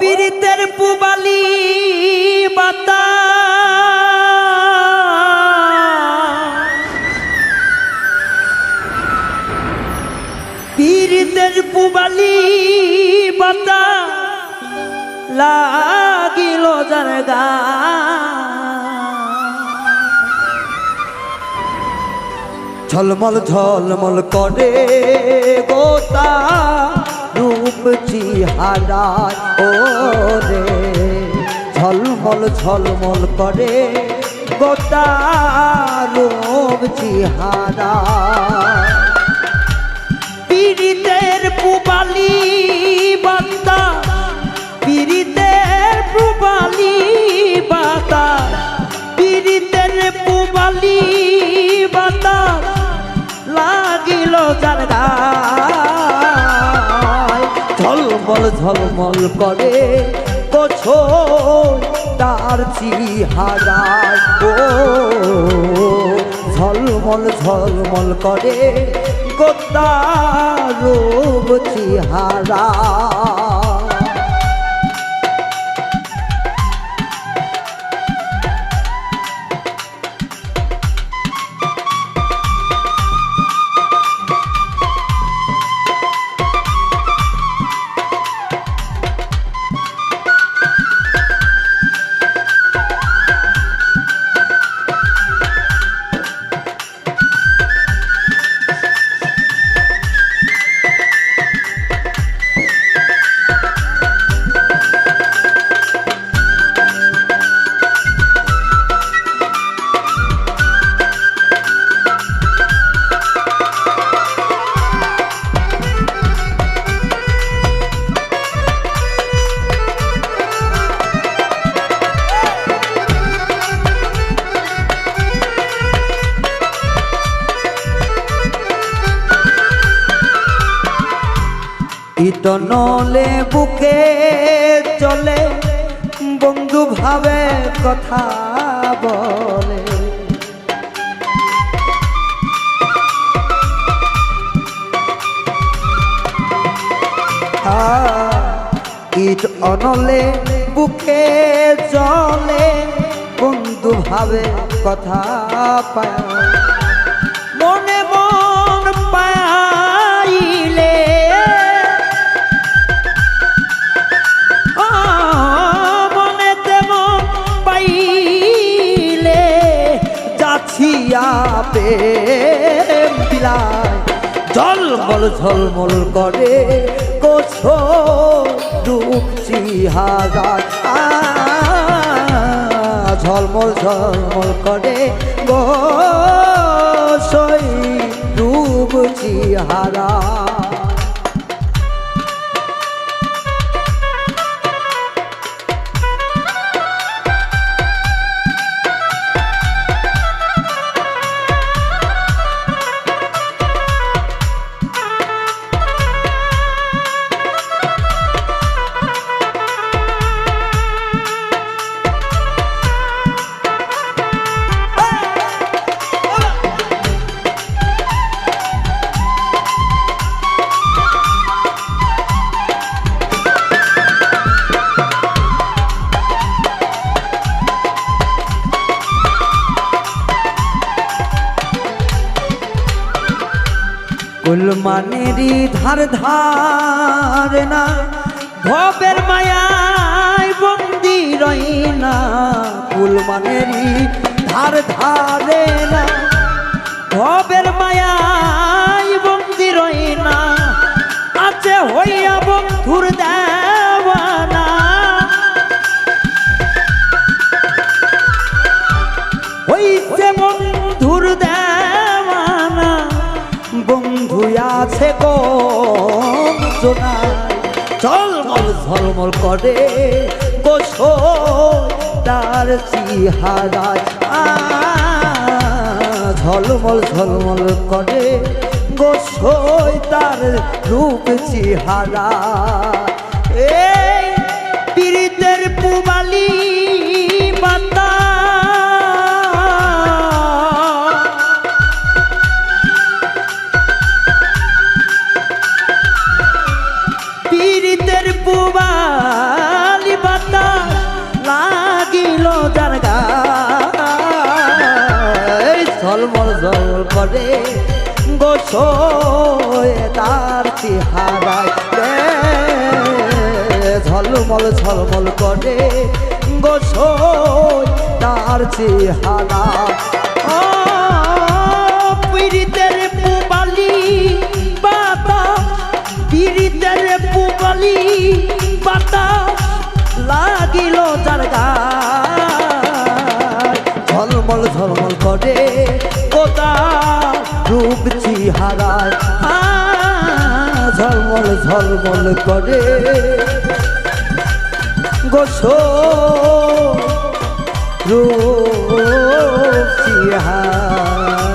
পীড়িতের পুবালি বাতা পীড়িতের পুবালি বাতা লাগিল যার গা ঝলমল ঝলমল করে গোতা রূপ চেহারায় ও রে ঝলমল ঝলমল করে গোতা রূপ চেহারায় পীড়িতের পুবালি বাতা পীড়িতের পুবালি বাতা পীড়িতের পুবালি বাতা লাগিল যার গায় ঝলমল ঝলমল করে কোছো তার চেহারায় ও ঝলমল ঝলমল করে গোতা রূপ চেহারা ইতনলে বুকে চলে বন্ধু ভাবে কথা বলে ইট অনলে বুকে চলে বন্ধু ভাবে কথা পায় মনে মন পাইলে প্রেম বিলায় ঝলমল ঝলমল করে কোছো রূপ চেহারায় ঝলমল ঝলমল করে গোসই রূপ চেহারা কুলমানেরই ধার ধার না ভবের মায়ায় বন্দি রই না কুলমানেরই ধার ধারে না ভবের মায়ায় বন্দি রই না আছে হইয়া বন্ধুর দেওয়ানা হইছে বন্ধুর দেওয়ানা বন্ধু আছে কোন জোনায় ঝলমল ঝলমল করে গোসো তার চেহারায় ঝলমল ঝলমল করে গোসো তার রূপ চেহারা এই পীড়িতের পুবালি বাতা পীড়িতের পুবালি করে গোসয় তার চেহারায় রে ঝলমল ঝলমল করে গোসয় তার চেহারা পীড়িতের পুবালি বাতা পীড়িতের পুবালি বাতা লাগিল যার গায় ঝলমল ঝলমল করে কোদা রূপ চেহারায় ঝলমল ঝলমল করে গোসো রূপ চেহারা